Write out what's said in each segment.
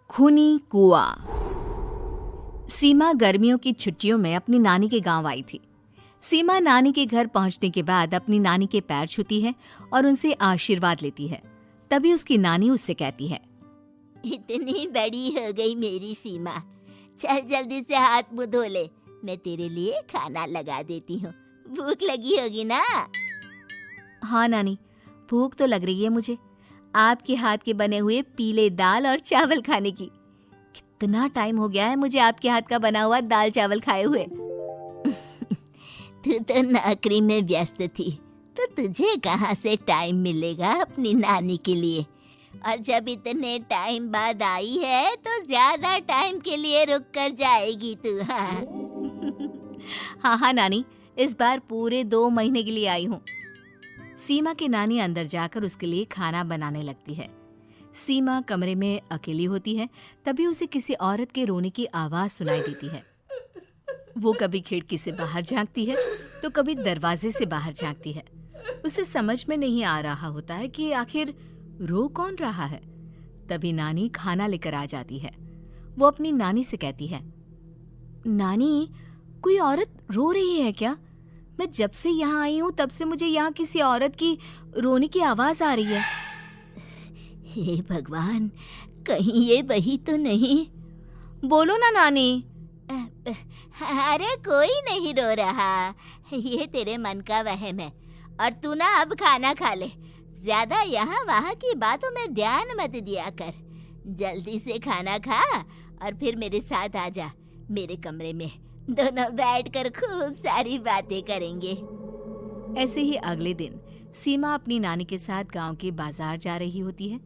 खूनी कुआं। सीमा गर्मियों की छुट्टियों में अपनी नानी के गांव आई थी। सीमा नानी के घर पहुंचने के बाद अपनी नानी के पैर छूती है और उनसे आशीर्वाद लेती है। तभी उसकी नानी उससे कहती है, इतनी बड़ी हो गई मेरी सीमा, चल जल्दी से हाथ मुंह धो ले, मैं तेरे लिए खाना लगा देती हूँ। भूख लगी होगी ना? हाँ नानी, भूख तो लग रही है मुझे, आपके हाथ के बने हुए पीले दाल और चावल खाने की। कितना टाइम हो गया है मुझे आपके हाथ का बना हुआ दाल चावल खाए हुए। तू तो नौकरी में व्यस्त थी, तो तुझे कहाँ से टाइम मिलेगा अपनी नानी के लिए? और जब इतने टाइम बाद आई है तो ज्यादा टाइम के लिए रुक कर जाएगी तू। हाँ नानी, इस बार पूरे 2 महीने के लिए आई हूँ। सीमा की नानी अंदर जाकर उसके लिए खाना बनाने लगती है। सीमा कमरे में अकेली होती है। तभी उसे किसी औरत के रोने की आवाज सुनाई देती है। वो कभी खिड़की से बाहर झांकती है तो कभी दरवाजे से बाहर झांकती है। उसे समझ में नहीं आ रहा होता है कि आखिर रो कौन रहा है। तभी नानी खाना लेकर आ जाती है। वो अपनी नानी से कहती है, नानी, कोई औरत रो रही है क्या? मैं जब से यहाँ आई हूँ तब से मुझे यहाँ किसी औरत की रोने की आवाज आ रही है। हे भगवान, कहीं ये वही तो नहीं? बोलो ना नानी। अरे कोई नहीं रो रहा, ये तेरे मन का वहम है। और तू ना अब खाना खा ले, ज्यादा यहाँ वहाँ की बातों में ध्यान मत दिया कर। जल्दी से खाना खा और फिर मेरे साथ आ जा मेरे कमरे में, दोनों बैठकर खूब सारी बातें करेंगे। ऐसे ही अगले दिन सीमा अपनी नानी के साथ गांव के बाजार जा रही होती है।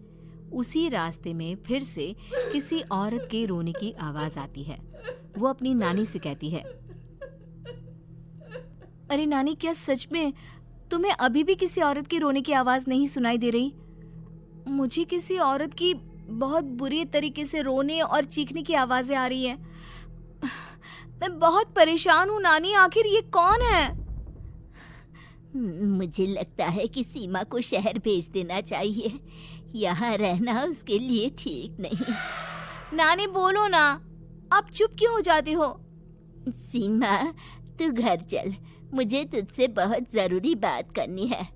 उसी रास्ते में फिर से किसी औरत के रोने की आवाज आती है। वो अपनी नानी से कहती है, अरे नानी, क्या सच में तुम्हें अभी भी किसी औरत की रोने की आवाज नहीं सुनाई दे रही? मुझे किसी औरत की बहुत बुरी तरीके से रोने और चीखने की आवाजें आ रही हैं। मैं बहुत परेशान हूँ नानी, आखिर ये कौन है? मुझे लगता है कि सीमा को शहर भेज देना चाहिए, यहाँ रहना उसके लिए ठीक नहीं। नानी बोलो ना, आप चुप क्यों हो जाते हो? सीमा, तू घर चल, मुझे तुझसे बहुत जरूरी बात करनी है।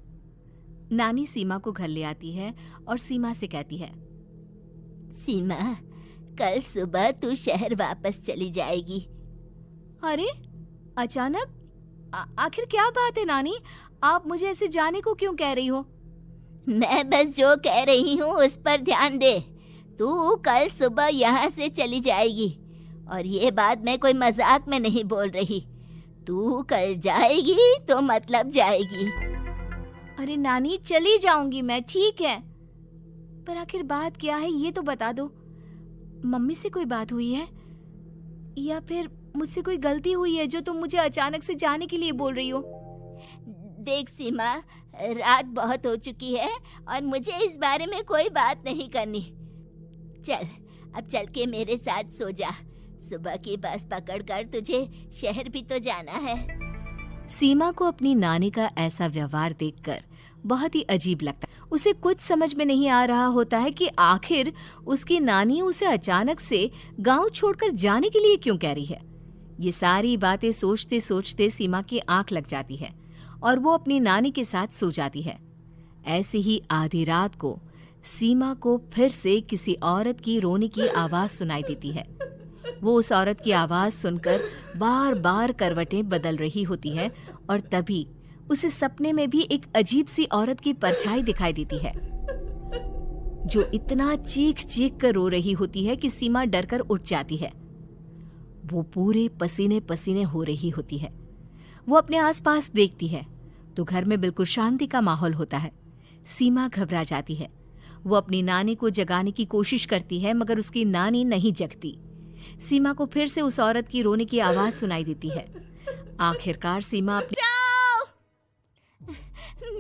नानी सीमा को घर ले आती है और सीमा से कहती है, सीमा, कल सुबह तू शहर वापस चली जाएगी। अरे अचानक? आखिर क्या बात है नानी, आप मुझे ऐसे जाने को क्यों कह रही हो? मैं बस जो कह रही हूँ उस पर ध्यान दे। तू कल सुबह यहाँ से चली जाएगी, और ये बात मैं कोई मजाक में नहीं बोल रही। तू कल जाएगी तो मतलब जाएगी। अरे नानी, चली जाऊंगी मैं, ठीक है, पर आखिर बात क्या है ये तो बता दो। मम्मी से कोई बात हुई है या फिर मुझसे कोई गलती हुई है जो तुम मुझे अचानक से जाने के लिए बोल रही हो? देख सीमा, रात बहुत हो चुकी है और मुझे इस बारे में कोई बात नहीं करनी। चल, अब चल के मेरे साथ सो जा। सुबह की बस पकड़कर तुझे शहर भी तो जाना है। सीमा को अपनी नानी का ऐसा व्यवहार देखकर बहुत ही अजीब लगता है। उसे कुछ समझ में नहीं आ रहा होता है कि आखिर उसकी नानी उसे अचानक से गांव छोड़कर जाने के लिए क्यों कह रही है। ये सारी बातें सोचते सोचते सीमा की आंख लग जाती है और वो अपनी नानी के साथ सो जाती है। ऐसी ही आधी रात को सीमा को फिर से किसी औरत की रोने की आवाज सुनाई देती है। वो उस औरत की आवाज सुनकर बार बार करवटें बदल रही होती है और तभी उसे सपने में भी एक अजीब सी औरत की परछाई दिखाई देती है, जो इतना चीख चीख कर रो रही होती है कि सीमा डरकर उठ जाती है। वो पूरे पसीने पसीने हो रही होती है। वो अपने आसपास देखती है तो घर में बिल्कुल शांति का माहौल होता है। सीमा घबरा जाती है। वो अपनी नानी को जगाने की कोशिश करती है मगर उसकी नानी नहीं जगती। सीमा को फिर से उस औरत की रोने की आवाज सुनाई देती है। आखिरकार सीमा अपनी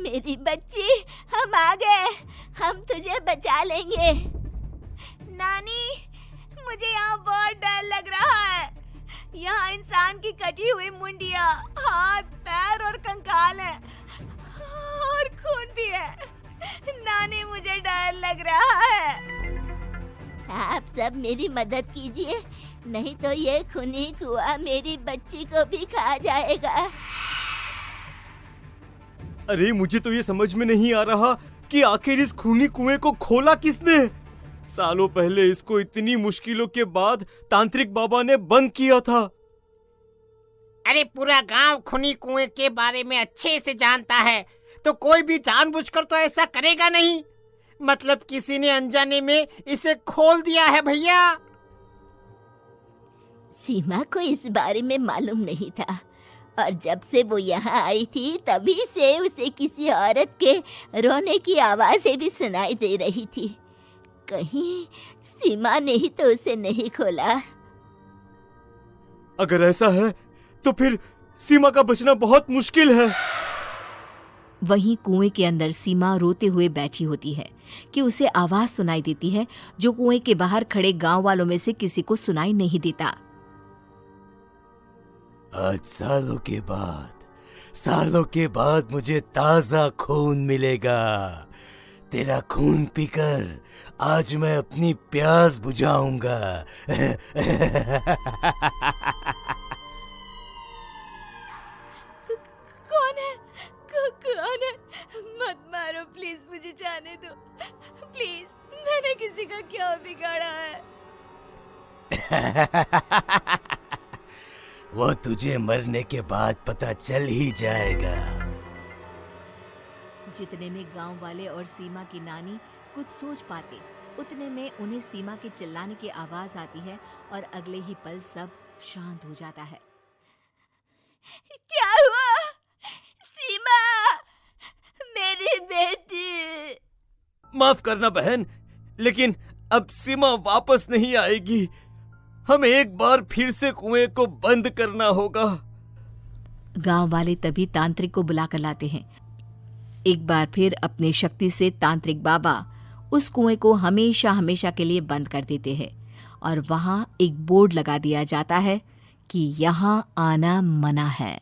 मेरी बच्ची, हम आ गए, हम तुझे बचा लेंगे। नानी, मुझे यहाँ बहुत डर लग रहा है। यहाँ इंसान की कटी हुई मुंडिया, हाथ, पैर और कंकाल है और खून भी है। नानी, मुझे डर लग रहा है। आप सब मेरी मदद कीजिए, नहीं तो ये खूनी कुआं मेरी बच्ची को भी खा जाएगा। अरे मुझे तो ये समझ में नहीं आ रहा कि आखिर इस खूनी कुएं को खोला किसने। सालों पहले इसको इतनी मुश्किलों के बाद तांत्रिक बाबा ने बंद किया था। अरे पूरा गांव खूनी कुएं के बारे में अच्छे से जानता है, तो कोई भी जानबूझकर तो ऐसा करेगा नहीं। मतलब किसी ने अनजाने में इसे खोल दिया है भैया। सीमा को इस बारे में मालूम नहीं था, और जब से वो यहाँ आई थी तभी से उसे किसी औरत के रोने की आवाज़ें भी सुनाई दे रही थी। कहीं सीमा ने ही तो उसे नहीं खोला। अगर ऐसा है तो फिर सीमा का बचना बहुत मुश्किल है। वहीं कुएं के अंदर सीमा रोते हुए बैठी होती है कि उसे आवाज सुनाई देती है जो कुएं के बाहर खड़े गांव वालों में से किसी को सुनाई नहीं देता। आज सालों के बाद मुझे ताजा खून मिलेगा। तेरा खून पीकर आज मैं अपनी प्यास बुझाऊंगा। कौन है? मत मारो प्लीज, मुझे जाने दो प्लीज। मैंने किसी का क्या बिगाड़ा है? वो तुझे मरने के बाद पता चल ही जाएगा। जितने में गांव वाले और सीमा की नानी कुछ सोच पाते, उतने में उन्हें सीमा के चिल्लाने की आवाज आती है और अगले ही पल सब शांत हो जाता है। क्या हुआ? सीमा, मेरी बेटी। माफ करना बहन, लेकिन अब सीमा वापस नहीं आएगी। हमें एक बार फिर से कुएं को बंद करना होगा। गांव वाले तभी तांत्रिक को बुला कर लाते हैं। एक बार फिर अपनी शक्ति से तांत्रिक बाबा उस कुएं को हमेशा हमेशा के लिए बंद कर देते हैं और वहां एक बोर्ड लगा दिया जाता है कि यहाँ आना मना है।